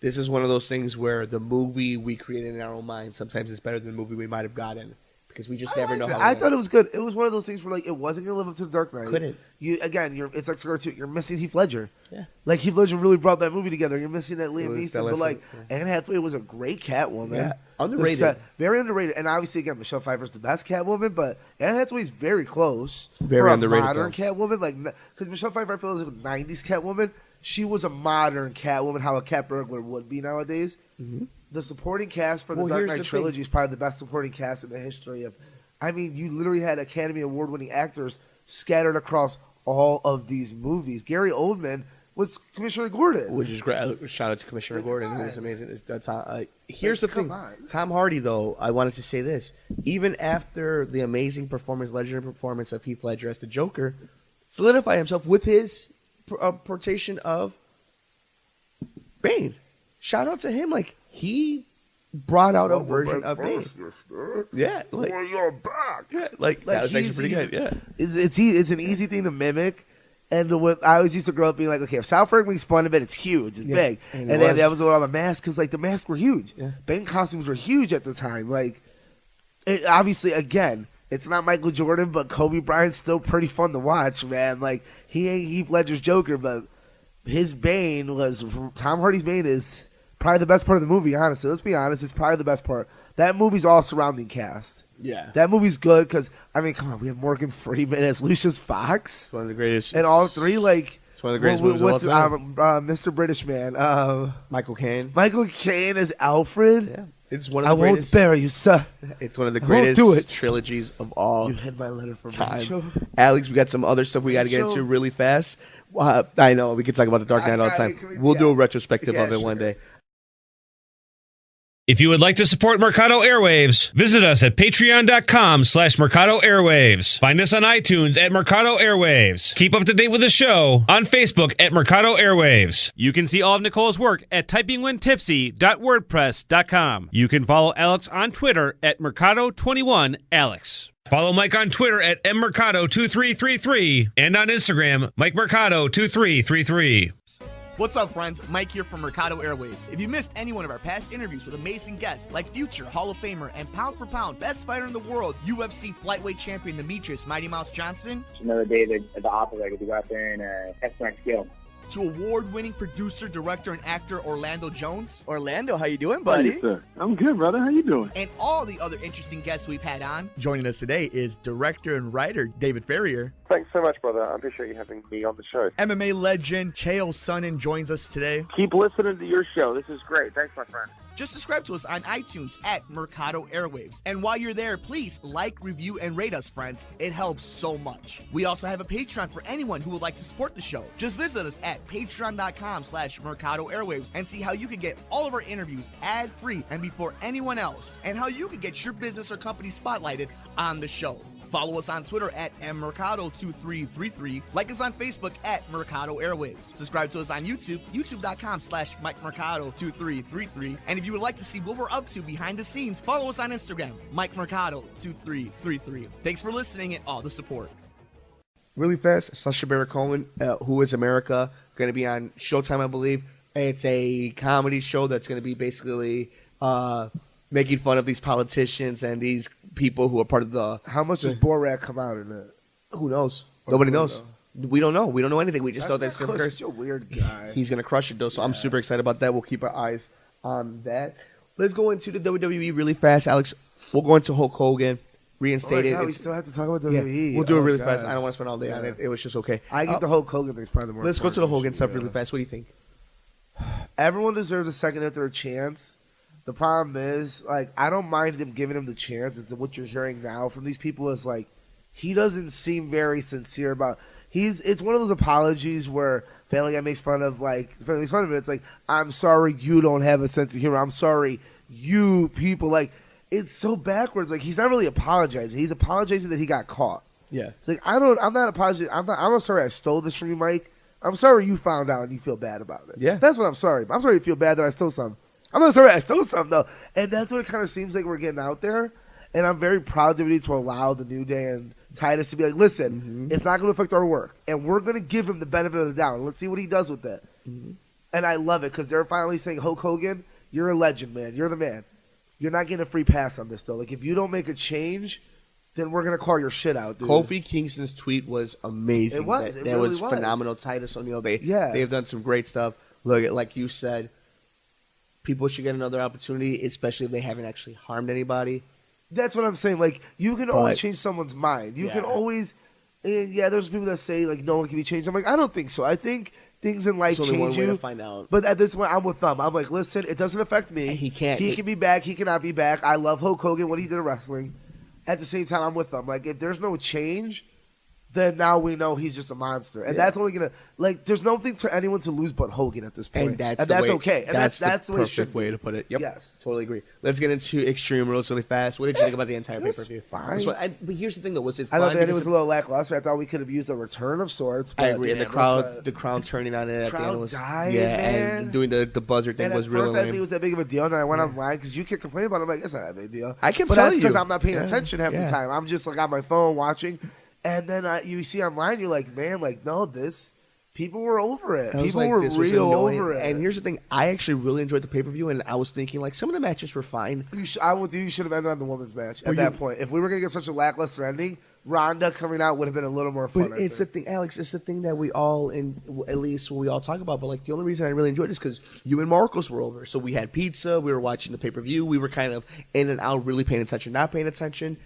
this is one of those things where the movie we created in our own mind sometimes is better than the movie we might have gotten because we just never know how. I thought it was good. It was one of those things where, like, it wasn't going to live up to The Dark Knight. Couldn't. It's like Sicario 2. You're missing Heath Ledger. Yeah. Like, Heath Ledger really brought that movie together. You're missing that Liam Neeson. But, like, Anne Hathaway was a great Catwoman. Yeah. Underrated. Very underrated. And obviously, again, Michelle Pfeiffer's the best Catwoman, but Anne Hathaway's very close. Very for underrated. A modern Catwoman. Like, because Michelle Pfeiffer, I feel, is a 90s Catwoman. She was a modern Catwoman, how a cat burglar would be nowadays. Mm-hmm. The supporting cast for the Dark Knight trilogy is probably the best supporting cast in the history of. I mean, you literally had Academy Award-winning actors scattered across all of these movies. Gary Oldman was Commissioner Gordon. Which is great. Shout out to Commissioner Gordon. He was amazing. Here's the thing. Tom Hardy, though, I wanted to say this. Even after the amazing legendary performance of Heath Ledger as the Joker, solidified himself with his portrayal of Bane. Shout out to him. Like, he brought out a version of Bane. Yeah, like you're back. Yeah, like that was actually pretty good. Yeah, it's an easy thing to mimic. And I always used to grow up being like, okay, if South Park makes fun of it, it's huge, it's big. And then that was with all the masks, because like the masks were huge. Yeah. Bane costumes were huge at the time. Like, obviously, again, it's not Michael Jordan, but Kobe Bryant's still pretty fun to watch, man. Like, he ain't Heath Ledger's Joker, but his Bane was Tom Hardy's Bane is probably the best part of the movie, honestly. Let's be honest. It's probably the best part. That movie's all surrounding cast. Yeah. That movie's good because, I mean, come on. We have Morgan Freeman as Lucius Fox. It's one of the greatest. And all three, like. It's one of the greatest movies of all time. Mr. British Man. Michael Caine. Michael Caine as Alfred. Yeah. It's one of the greatest. I won't bury you, sir. It's one of the greatest trilogies of all You had my letter from time. Alex, we got some other stuff we got to get into really fast. I know. We could talk about The Dark Knight all the time. We'll do a retrospective of it one day. If you would like to support Mercado Airwaves, visit us at patreon.com/Mercado Airwaves. Find us on iTunes at Mercado Airwaves. Keep up to date with the show on Facebook at Mercado Airwaves. You can see all of Nicole's work at typingwhentipsy.wordpress.com. You can follow Alex on Twitter at Mercado21Alex. Follow Mike on Twitter at mmercado2333 and on Instagram, Mike Mercado2333. What's up, friends? Mike here from Mercado Airwaves. If you missed any one of our past interviews with amazing guests like future Hall of Famer and pound for pound best fighter in the world, UFC flyweight champion Demetrius Mighty Mouse Johnson, It's another day at the office, I get to go out there and test my skill. to award-winning producer, director, and actor Orlando Jones, Orlando, how you doing, Hey, buddy? sir. I'm good, brother. How you doing? and all the other interesting guests we've had on. Joining us today is director and writer David Ferrier. Thanks so much, brother. I appreciate you having me on the show. MMA legend Chael Sonnen joins us today. Keep listening to your show. This is great. Thanks, my friend. Just subscribe to us on iTunes at Mercado Airwaves. And while you're there, please like, review, and rate us, friends. It helps so much. We also have a Patreon for anyone who would like to support the show. Just visit us at patreon.com/Mercado Airwaves and see how you can get all of our interviews ad-free and before anyone else, and how you can get your business or company spotlighted on the show. Follow us on Twitter at mmercado2333. Like us on Facebook at Mercado Airwaves. Subscribe to us on YouTube, youtube.com/MikeMercado2333. And if you would like to see what we're up to behind the scenes, follow us on Instagram, MikeMercado2333. Thanks for listening and all the support. Really fast, Sacha Baron Cohen, Who is America, going to be on Showtime, I believe. It's a comedy show that's going to be basically making fun of these politicians and these people who are part of the... How much does Borat come out in it? Who knows? Or Nobody who knows. We don't know. We don't know anything. We just know that Such a weird guy. he's going to crush it, though, so I'm super excited about that. We'll keep our eyes on that. Let's go into the WWE really fast, Alex. We'll go into Hulk Hogan, reinstated. We still have to talk about Yeah, WWE. we'll do it really God. fast. I don't want to spend all day on it. It was just okay. I think the Hulk Hogan thing's probably the more Let's go to the important Hogan issue, stuff yeah. really fast. What do you think? Everyone deserves a second if they're a chance. The problem is, like, I don't mind him giving him the chance. Is that what you're hearing now from these people is like, he doesn't seem very sincere about. It's one of those apologies where Family Guy makes fun of it. It's like, I'm sorry you don't have a sense of humor. I'm sorry you people like. It's so backwards. Like, he's not really apologizing. He's apologizing that he got caught. Yeah. It's like, I'm not apologizing. I'm not sorry I stole this from you, Mike. I'm sorry you found out and you feel bad about it. Yeah. That's what I'm sorry. I'm sorry you feel bad that I stole something. I'm not sorry I stole something, though. And that's what it kind of seems like we're getting out there. And I'm very proud to allow the New Day and Titus to be like, listen, it's not going to affect our work. And we're going to give him the benefit of the doubt. Let's see what he does with that. And I love it because they're finally saying, Hulk Hogan, you're a legend, man. You're the man. You're not getting a free pass on this, though. Like, if you don't make a change, then we're going to call your shit out, dude. Kofi Kingston's tweet was amazing. It was. That It really was was. phenomenal. Titus O'Neil, they've done some great stuff. Look, like you said, people should get another opportunity, especially if they haven't actually harmed anybody. That's what I'm saying. Like, you can always change someone's mind. You Yeah. can always, there's people that say, like, no one can be changed. I'm like, I don't think so. I think things in life There's only change one way you. to find out. But at this point, I'm with them. I'm like, listen, it doesn't affect me. And he can't. He can be back. He cannot be back. I love Hulk Hogan, what he did in wrestling. At the same time, I'm with them. Like, if there's no change, then now we know he's just a monster. And that's only going to, like, there's nothing to anyone to lose but Hogan at this point. And that's okay. And that's the way it should perfect way to put it. Yep. Yes. Totally agree. Let's get into Extreme Rules really fast. What did you think about the entire It was pay-per-view? fine. But here's the thing, though. Was it I fine? thought that it because was a little lackluster. I thought we could have used a return of sorts. I but agree. And the crowd turning on it at the crowd end was died, yeah, man. and doing the buzzer thing And was at really first, I didn't think it lame. was that big of a deal. And then I went online because you kept complaining about it. I'm like, it's not that big a deal. I kept but telling that's because you. I'm not paying Yeah. attention half the time. I'm just like on my phone watching. And then you see online, you're like, man, like, no, people were over it. I was People like, were this was real annoying. over it. And here's the thing: I actually really enjoyed the pay-per-view, and I was thinking like some of the matches were fine. I would do. You should have ended on the women's match at that point. If we were gonna get such a lackluster ending, Ronda coming out would have been a little more fun. But it's the thing, Alex. It's the thing that we all, at least when we all talk about. But like the only reason I really enjoyed it is because you and Marcos were over. So we had pizza. We were watching the pay-per-view. We were kind of in and out, really paying attention, not paying attention.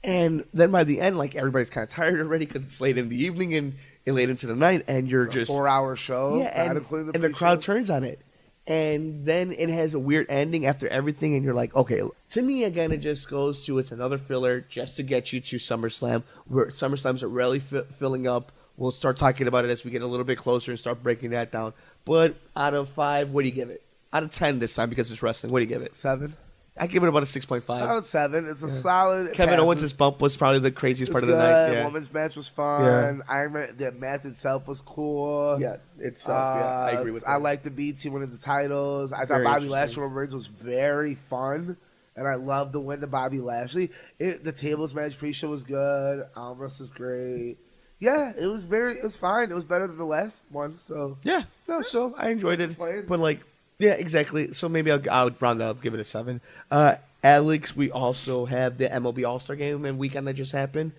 And then by the end, like everybody's kind of tired already because it's late in the evening and late into the night, and you're just 4-hour show. yeah, not and including the crowd turns on it, and then it has a weird ending after everything, and you're like, okay. To me, again, it just goes to it's another filler just to get you to SummerSlam, where SummerSlams are really filling up. We'll start talking about it as we get a little bit closer and start breaking that down. But out of 5, what do you give it? Out of 10 this time because it's wrestling. What do you give it? 7. I give it about a 6.5. Solid 7. It's a solid. Kevin pass. Owens' bump was probably the craziest part of the Good. night. Yeah. Women's match was fun. The match itself was cool. Yeah, it's I agree with that. I like the BT winning the titles. I thought Very Bobby interesting. Lashley Roman Reigns was very fun, and I love the win to Bobby Lashley. The tables match pre-show was good. Almas is great. Yeah, it was fine. It was better than the last one. So Yeah, no, so I enjoyed it. Played. But, like, yeah, exactly. So maybe I'll round up, give it a 7. Alex, we also have the MLB All-Star Game and weekend that just happened.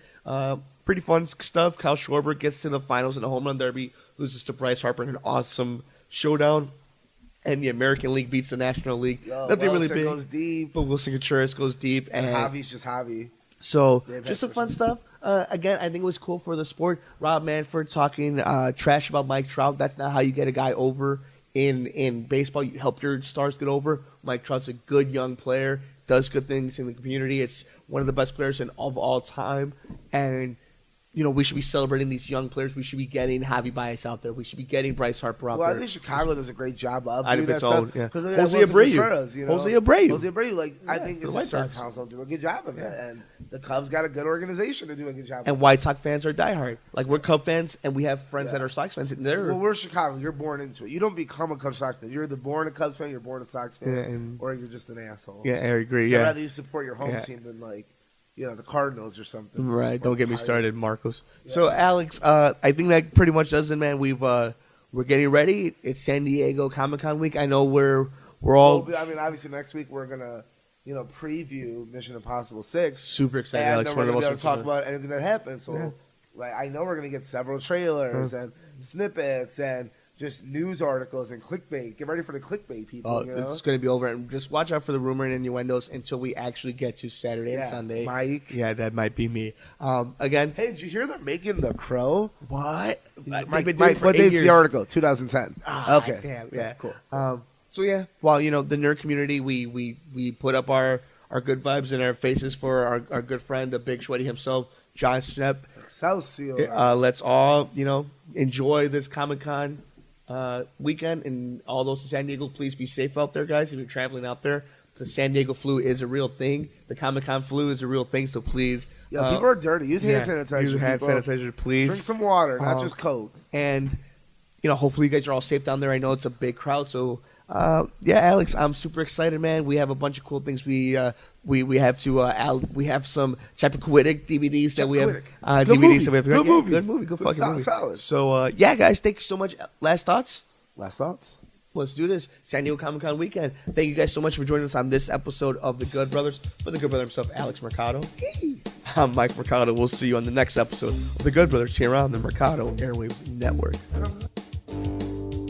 Pretty fun stuff. Kyle Schwarber gets to the finals in the home run derby, loses to Bryce Harper in an awesome showdown. And the American League beats the National League. Nothing really big. Goes deep. But Wilson Contreras goes deep. And Javi's just Javi. So, just some fun stuff. Again, I think it was cool for the sport. Rob Manfred talking trash about Mike Trout. That's not how you get a guy over in baseball. You help your stars get over. Mike Trout's a good young player, does good things in the community. It's one of the best players of all time. And, you know, we should be celebrating these young players. We should be getting Javi Baez out there. We should be getting Bryce Harper out there. Well, I think Chicago does a great job of Out doing of that its own, stuff. yeah. 'Cause Jose Abreu. You know? Jose Abreu. Jose Abreu. Like, I Yeah, think for it's the White just certain Sox. towns don't do a good job of it. And the Cubs got a good organization to do a good job of And it. White Sox fans are diehard. Like, we're Cub fans, and we have friends that are Sox fans. And they're Well, we're Chicago. You're born into it. You don't become a Cubs Sox fan. You're either born a Cubs fan, you're born a Sox fan, Yeah, and- or you're just an asshole. yeah, I agree. I'd Yeah, rather you support your home Yeah. team than, like, you know, the Cardinals or something. right. Or Don't get me Pirates. started, Marcos. So, Alex, I think that pretty much does it, man. We're getting ready. It's San Diego Comic-Con week. I know we're all Well, I mean, obviously next week we're gonna, you know, preview Mission Impossible 6. super excited, And Alex. then One we're of the gonna be most able to talk about anything that happened. So, Yeah. like, I know we're gonna get several trailers and snippets and just news articles and clickbait. Get ready for the clickbait, people. You know? It's going to be over. And just watch out for the rumor and innuendos until we actually get to Saturday and Yeah, Sunday. Mike. Yeah, that might be me. Again, Hey, did you hear they're making The Crow? what? Mike, They've been doing it Mike, for what 8 date's years. the article? 2010. Ah, Okay. damn, yeah. Cool. So yeah, well, you know, the nerd community, we put up our good vibes in our faces for our good friend, the big sweaty himself, John Schnepp. Excelsior. Let's all, you know, enjoy this Comic-Con weekend, and all those in San Diego, please be safe out there, guys. If you're traveling out there, the San Diego flu is a real thing. The Comic-Con flu is a real thing, so please. Yo, people are dirty. Use hand sanitizer. Use hand people. sanitizer, please. Drink some water, not just Coke. And, you know, hopefully you guys are all safe down there. I know it's a big crowd, so yeah, Alex, I'm super excited, man. We have a bunch of cool things. We have to we have some Chappaquiddick DVDs that we have Good DVDs movie. that we have. Good movie. Good movie. Good fucking movie. Solid. So yeah, guys, thank you so much. Last thoughts? Last thoughts? Let's do this. San Diego Comic-Con weekend. Thank you guys so much for joining us on this episode of The Good Brothers. For the Good Brother himself, Alex Mercado. I'm Mike Mercado. We'll see you on the next episode of The Good Brothers here on the Mercado Airwaves Network.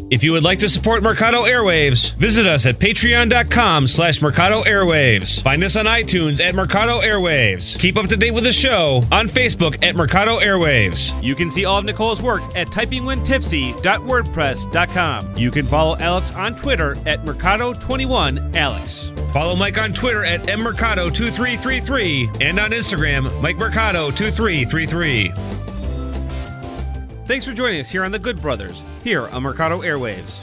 If you would like to support Mercado Airwaves, visit us at patreon.com/Mercado Airwaves. Find us on iTunes at Mercado Airwaves. Keep up to date with the show on Facebook at Mercado Airwaves. You can see all of Nicole's work at typingwhentipsy.wordpress.com. You can follow Alex on Twitter at Mercado21Alex. Follow Mike on Twitter at mmercado2333 and on Instagram, MikeMercado2333. Thanks for joining us here on The Good Brothers, here on Mercado Airwaves.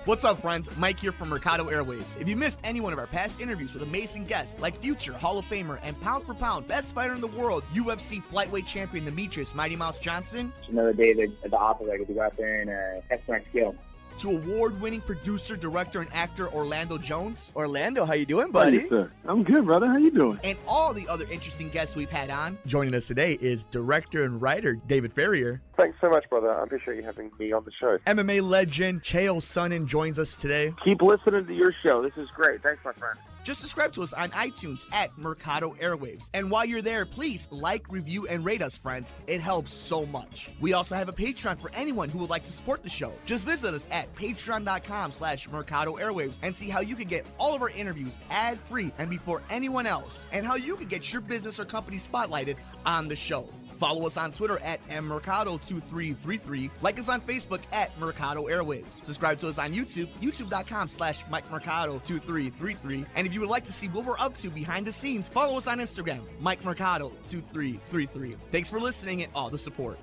What's up, friends? Mike here from Mercado Airwaves. If you missed any one of our past interviews with amazing guests like future Hall of Famer and pound for pound best fighter in the world, UFC flyweight champion Demetrius Mighty Mouse Johnson, Another day at the office, I get to go out there and test my skill. to award-winning producer, director, and actor Orlando Jones, Orlando, how you doing, Hey, buddy? sir. I'm good, brother. How you doing? and all the other interesting guests we've had on. Joining us today is director and writer David Ferrier. Thanks so much, brother. I appreciate you having me on the show. MMA legend Chael Sonnen joins us today. Keep listening to your show. This is great. Thanks, my friend. Just subscribe to us on iTunes at Mercado Airwaves. And while you're there, please like, review, and rate us, friends. It helps so much. We also have a Patreon for anyone who would like to support the show. Just visit us at patreon.com/Mercado Airwaves and see how you can get all of our interviews ad-free and before anyone else, and how you can get your business or company spotlighted on the show. Follow us on Twitter at mmercado2333. Like us on Facebook at Mercado Airwaves. Subscribe to us on YouTube, youtube.com/MikeMercado2333. And if you would like to see what we're up to behind the scenes, follow us on Instagram, MikeMercado2333. Thanks for listening and all the support.